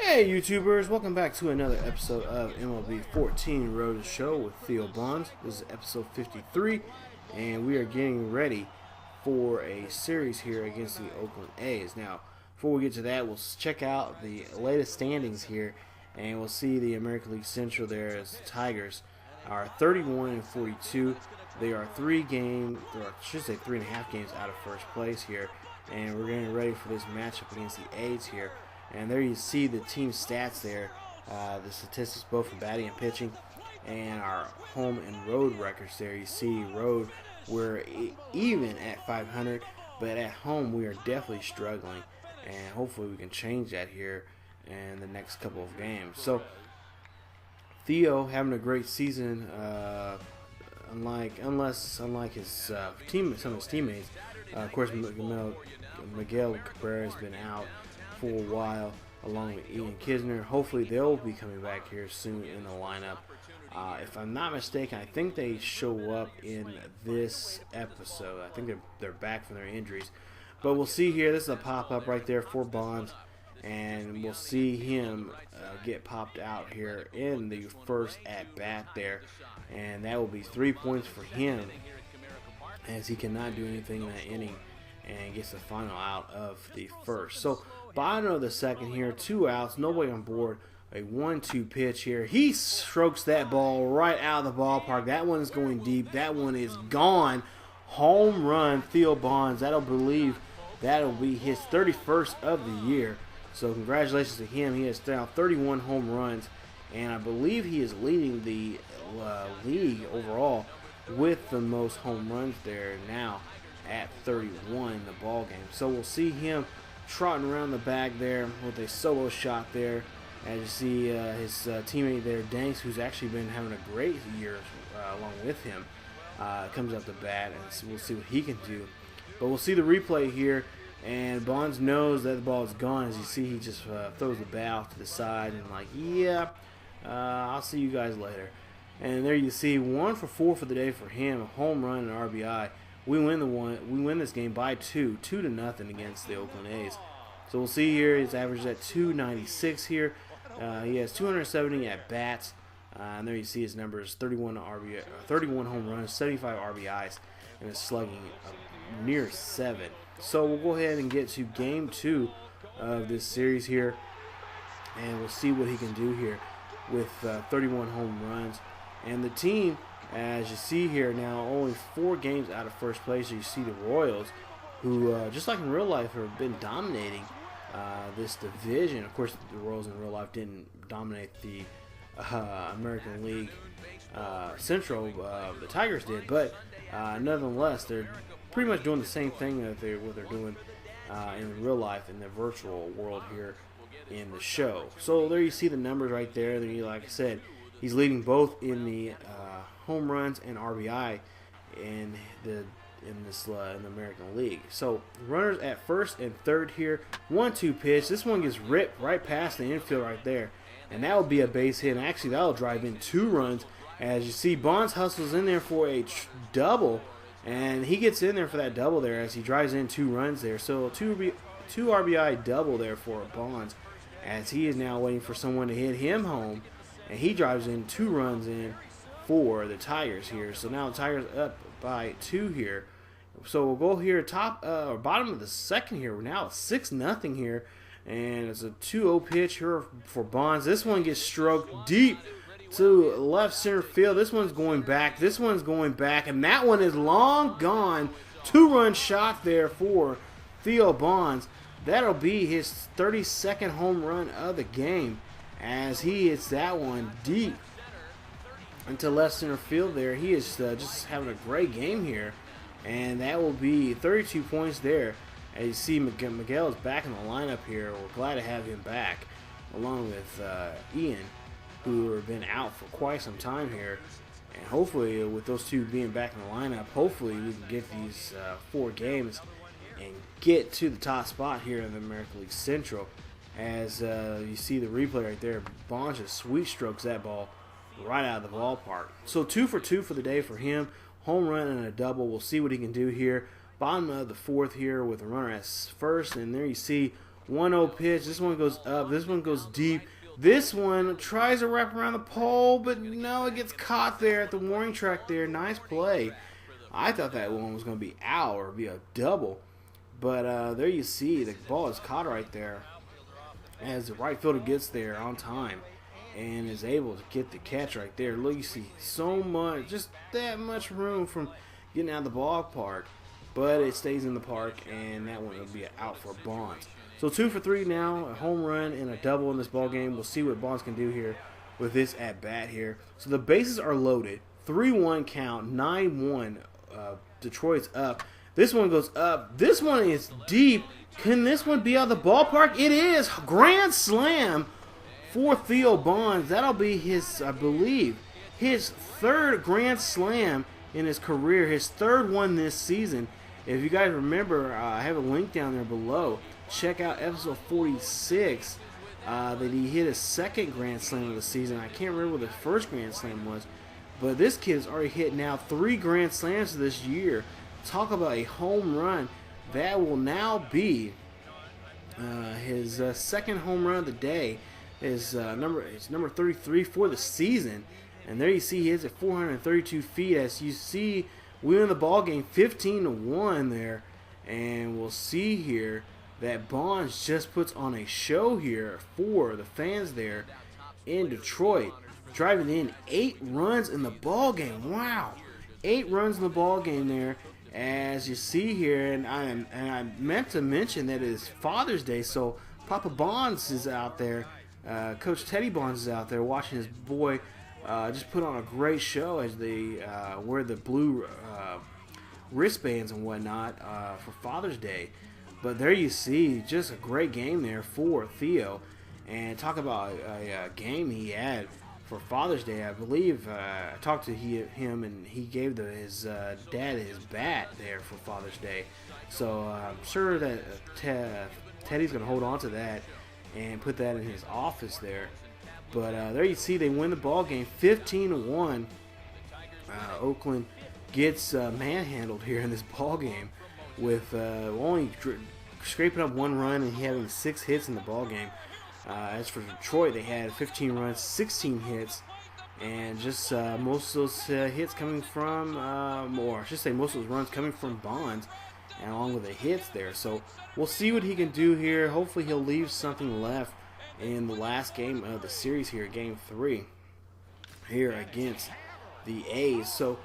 Hey YouTubers, welcome back to another episode of MLB 14 Road to Show with Theo Bonds. This is episode 53, and we are getting ready for a series here against the Oakland A's. Now, before we get to that, we'll check out the latest standings here, and we'll see the American League Central there as the Tigers are 31-42. They are 3.5 games out of first place here, and we're getting ready for this matchup against the A's here. And there you see the team stats there, the statistics both from batting and pitching, and our home and road records there. You see road, we're even at 500, but at home we are definitely struggling, and hopefully we can change that here in the next couple of games. So Theo having a great season, unlike his some of his teammates. Of course, Miguel Cabrera has been out for a while, along with Ian Kisner. Hopefully they'll be coming back here soon in the lineup. If I'm not mistaken, I think they show up in this episode. I think they're back from their injuries. But we'll see here. This is a pop-up right there for Bonds, and we'll see him get popped out here in the first at-bat there. And that will be 3 points for him, as he cannot do anything in that inning and gets the final out of the first. So bottom of the second here, 2 outs, nobody on board, a 1-2 pitch here. He strokes that ball right out of the ballpark. That one is going deep. That one is gone. Home run, Theo Bonds. That'll be his 31st of the year. So congratulations to him. He has now 31 home runs, and I believe he is leading the league overall with the most home runs there now at 31 in the ball game. So we'll see him trotting around the bag there with a solo shot there. As you see his teammate there, Danks, who's actually been having a great year along with him, comes up the bat, and we'll see what he can do. But we'll see the replay here, and Bonds knows that the ball is gone. As you see, he just throws the bat off to the side and like, yeah, I'll see you guys later. And there you see 1 for 4 for the day for him, a home run and RBI. We win this game by 2-0 against the Oakland A's. So we'll see here, his average is at 296 here. He has 270 at bats, and there you see his numbers: 31 home runs, 75 RBIs, and is slugging near 7. So we'll go ahead and get to game 2 of this series here, and we'll see what he can do here with 31 home runs. And the team, as you see here now, only 4 games out of first place. You see the Royals, who, just like in real life, have been dominating this division. Of course, the Royals in real life didn't dominate the American League Central. The Tigers did, but nonetheless, they're pretty much doing the same thing that what they're doing in real life in the virtual world here in the show. So there you see the numbers right there. Like I said, he's leading both in the home runs and RBI in the American League. So runners at first and third here. 1-2 pitch. This one gets ripped right past the infield right there, and that will be a base hit. And actually, that will drive in 2 runs. As you see, Bonds hustles in there for a double, and he gets in there for that double there as he drives in 2 runs there. So 2 RBI double there for Bonds, as he is now waiting for someone to hit him home, and he drives in 2 runs in for the Tigers here. So now the Tigers up by 2 here. So we'll go here bottom of the second here. We're now at 6-0 here, and it's a 2-0 pitch here for Bonds. This one gets stroked deep to left center field. This one's going back. This one's going back, and that one is long gone. 2-run shot there for Theo Bonds. That'll be his 32nd home run of the game, as he hits that one deep into left center field there. He is just having a great game here, and that will be 32 points there. As you see, Miguel is back in the lineup here. We're glad to have him back, along with Ian, who have been out for quite some time here. And hopefully, with those 2 being back in the lineup, hopefully we can get these 4 games and get to the top spot here in the American League Central. As you see the replay right there, Bonds just sweet strokes that ball right out of the ballpark. So 2 for 2 for the day for him. Home run and a double. We'll see what he can do here. Bottom of the 4th here with a runner at first, and there you see 1-0 pitch. This one goes up. This one goes deep. This one tries to wrap around the pole, but no, it gets caught there at the warning track there. Nice play. I thought that one was going to be out or be a double. But there you see, the ball is caught right there as the right fielder gets there on time and is able to get the catch right there. Look, you see so much, just that much room from getting out of the ballpark. But it stays in the park, and that one will be an out for Bonds. So 2 for 3 now, a home run and a double in this ball game. We'll see what Bonds can do here with this at bat here. So the bases are loaded, 3-1 count, 9-1. Detroit's up. This one goes up. This one is deep. Can this one be out of the ballpark? It is. Grand slam for Theo Bonds. That'll be his, I believe, his third grand slam in his career, his third one this season. If you guys remember, I have a link down there below. Check out episode 46 that he hit his second grand slam of the season. I can't remember what the first grand slam was, but this kid's already hit now 3 grand slams this year. Talk about a home run. That will now be his second home run of the day. Is number 33 for the season. And there you see he hits at 432 feet. As you see, we win the ball game 15-1 there. And we'll see here that Bonds just puts on a show here for the fans there in Detroit, driving in 8 runs in the ball game. Wow, 8 runs in the ball game there, as you see here. And I meant to mention that it is Father's Day, so Papa Bonds is out there. Coach Teddy Bonds is out there watching his boy just put on a great show as they wear the blue wristbands and whatnot for Father's Day. But there you see, just a great game there for Theo. And talk about a game he had for Father's Day. I believe I talked to him, and he gave his dad his bat there for Father's Day. So I'm sure that Teddy's going to hold on to that and put that in his office there. But there you see, they win the ball game 15-1. Oakland gets manhandled here in this ball game, with only scraping up 1 run and having 6 hits in the ball game. As for Detroit, they had 15 runs, 16 hits, and just most of those hits coming from, or I should say most of those runs coming from Bonds, and along with the hits there. So we'll see what he can do here. Hopefully he'll leave something left in the last game of the series here, Game 3, here against the A's. So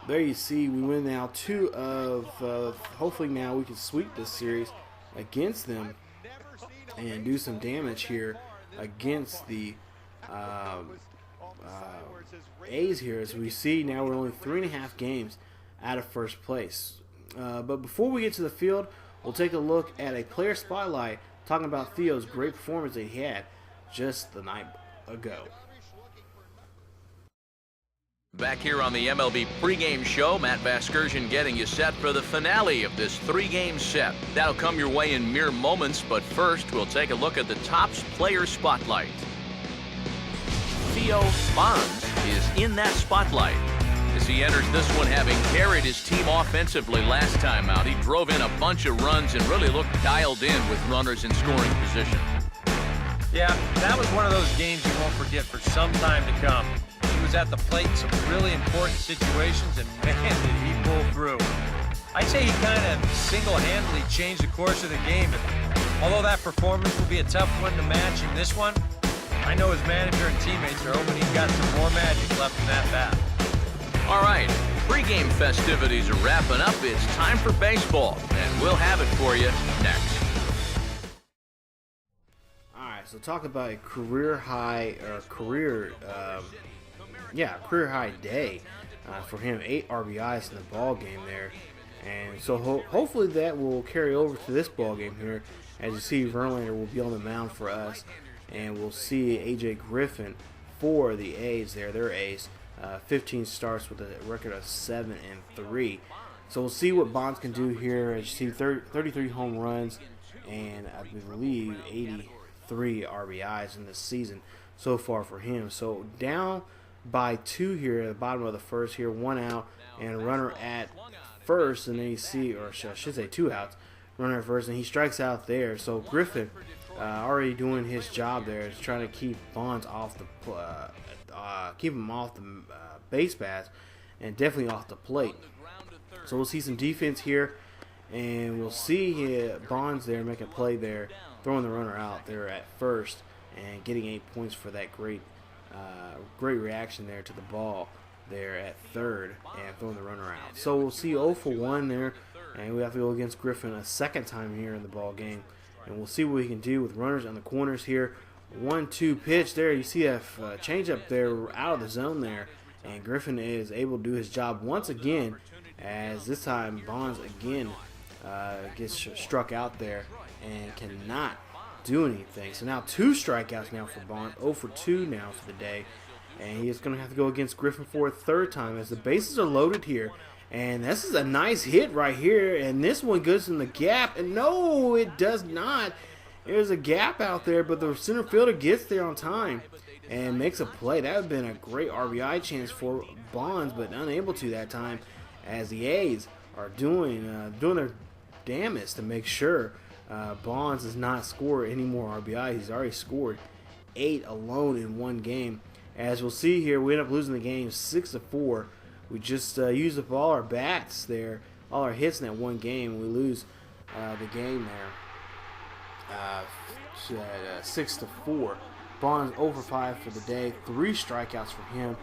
there you see, we win now 2 of, hopefully now we can sweep this series against them and do some damage here against the A's here. As we see now, we're only 3.5 games out of first place. But before we get to the field, we'll take a look at a player spotlight talking about Theo's great performance that he had just the night ago. Back here on the MLB pregame show, Matt Vasgersian getting you set for the finale of this 3-game set. That'll come your way in mere moments, but first we'll take a look at the Topps Player Spotlight. Theo Bonds is in that spotlight as he enters this one, having carried his team offensively last time out. He drove in a bunch of runs and really looked dialed in with runners in scoring position. Yeah, that was one of those games you won't forget for some time to come. He was at the plate in some really important situations, and man, did he pull through. I'd say he kind of single-handedly changed the course of the game, and although that performance will be a tough one to match in this one, I know his manager and teammates are hoping he's got some more magic left in that bat. All right, pregame festivities are wrapping up. It's time for baseball, and we'll have it for you next. So talk about a career high career high day for him. 8 RBIs in the ball game there, and so hopefully that will carry over to this ball game here. As you see, Verlander will be on the mound for us, and we'll see AJ Griffin for the A's there. Their ace, 15 starts with a record of 7-3. So we'll see what Bonds can do here. As you see, 33 home runs and I believe 83 RBIs in this season so far for him. So down by 2 here at the bottom of the first here, 1 out and a runner at first, and then you see, or I should say 2 outs, runner at first, and he strikes out there. So Griffin already doing his job there, is trying to keep Bonds off the base paths, and definitely off the plate. So we'll see some defense here, and we'll see Bonds there making a play there, throwing the runner out there at first, and getting 8 points for that great reaction there to the ball there at third, and throwing the runner out. So we'll see 0 for 1 there, and we have to go against Griffin a second time here in the ball game, and we'll see what he can do with runners on the corners here. 1-2 pitch there. You see a change up there out of the zone there, and Griffin is able to do his job once again, as this time Bonds again gets struck out there and cannot do anything. So now 2 strikeouts now for Bonds, 0 for 2 now for the day, and he is going to have to go against Griffin for a third time as the bases are loaded here. And this is a nice hit right here, and this one goes in the gap, and no, it does not. There's a gap out there, but the center fielder gets there on time and makes a play. That would have been a great RBI chance for Bonds, but unable to that time, as the A's are doing their damnedest to make sure Bonds does not score any more RBI. He's already scored 8 alone in one game. As we'll see here, we end up losing the game 6-4. We just used up all our bats there, all our hits in that one game, and we lose the game there 6-4. Bonds 0 for 5 for the day, 3 strikeouts for him,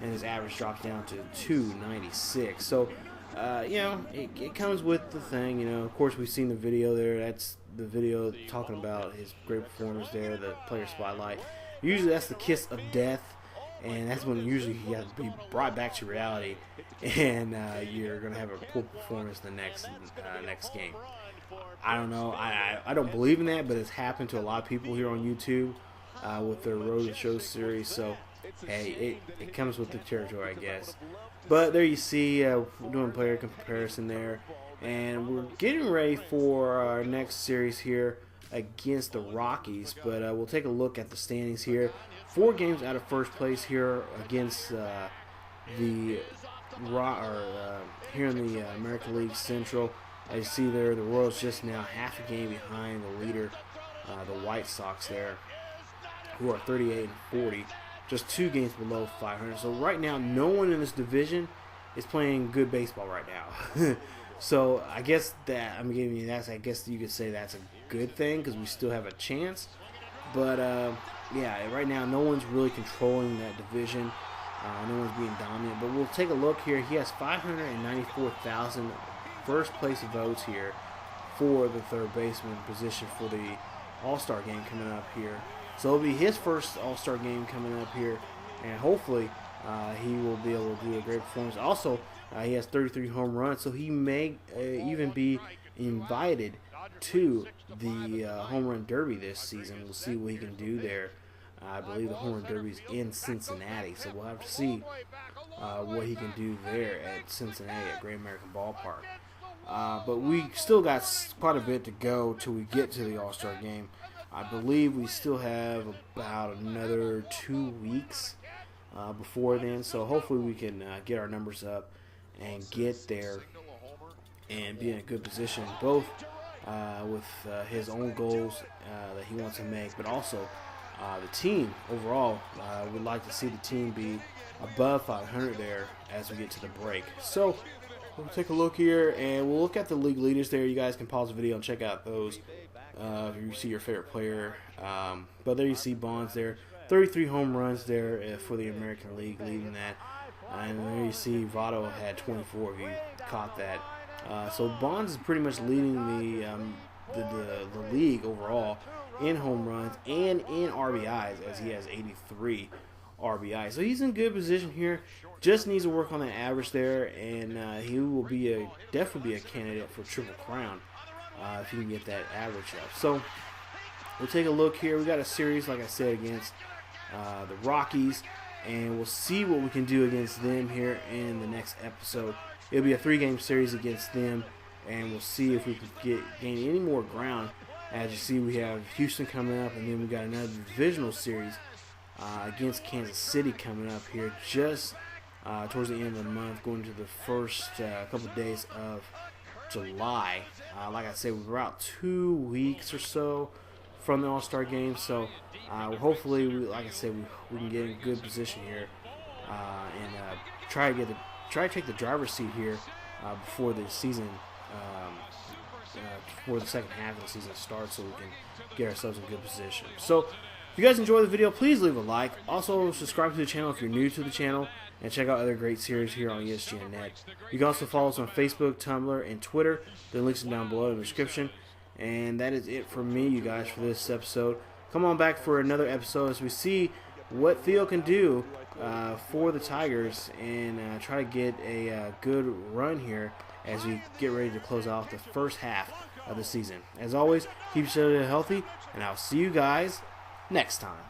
and his average drops down to 296. So, it comes with the thing. Of course, we've seen the video there. That's the video talking about his great performance there, the player spotlight. Usually that's the kiss of death, and that's when usually you have to be brought back to reality, and you're going to have a poor performance the next game. I don't know. I don't believe in that, but it's happened to a lot of people here on YouTube with their Road to Show series. So, hey, it comes with the territory, I guess. But there you see, we're doing player comparison there. And we're getting ready for our next series here against the Rockies. But we'll take a look at the standings here. 4 games out of first place here against here in the American League Central. As you see there, the Royals just now half a game behind the leader, the White Sox there, who are 38-40, just 2 games below 500. So right now, no one in this division is playing good baseball right now. So I guess that I'm giving you that. I guess you could say that's a good thing because we still have a chance. But yeah, right now, no one's really controlling that division. No one's being dominant. But we'll take a look here. He has 594,000 first place votes here for the third baseman position for the All-Star game coming up here. So it'll be his first All-Star game coming up here, and hopefully he will be able to do a great performance. Also, he has 33 home runs, so he may even be invited to the home run derby this season. We'll see what he can do there. I believe the home run derby is in Cincinnati, so we'll have to see what he can do there at Cincinnati at Great American Ballpark. But we still got quite a bit to go till we get to the All-Star game. I believe we still have about another 2 weeks before then, so hopefully we can get our numbers up and get there and be in a good position, both with his own goals that he wants to make, but also the team overall. Would like to see the team be above 500 there as we get to the break. So we'll take a look here, and we'll look at the league leaders there. You guys can pause the video and check out those if you see your favorite player. But there you see Bonds there, 33 home runs there for the American League, leading that. And there you see Votto had 24 if you caught that. So Bonds is pretty much leading the league overall in home runs and in RBIs, as he has 83 RBIs. So he's in good position here. Just needs to work on the average there, and he will definitely be a candidate for Triple Crown if he can get that average up. So we'll take a look here. We got a series, like I said, against the Rockies, and we'll see what we can do against them here in the next episode. It'll be a 3-game series against them, and we'll see if we can gain any more ground. As you see, we have Houston coming up, and then we got another divisional series against Kansas City coming up here just towards the end of the month, going to the first couple of days of July. Like I said, we're about 2 weeks or so from the All-Star game, so hopefully, like I said, we can get in a good position here and try to take the driver's seat here before the season, before the second half of the season starts, so we can get ourselves in good position. So, if you guys enjoyed the video, please leave a like. Also, subscribe to the channel if you're new to the channel, and check out other great series here on ESGNet. You can also follow us on Facebook, Tumblr, and Twitter. The links are down below in the description. And that is it for me, you guys, for this episode. Come on back for another episode as we see what Theo can do for the Tigers and try to get a good run here as we get ready to close off the first half of the season. As always, keep each other healthy, and I'll see you guys next time.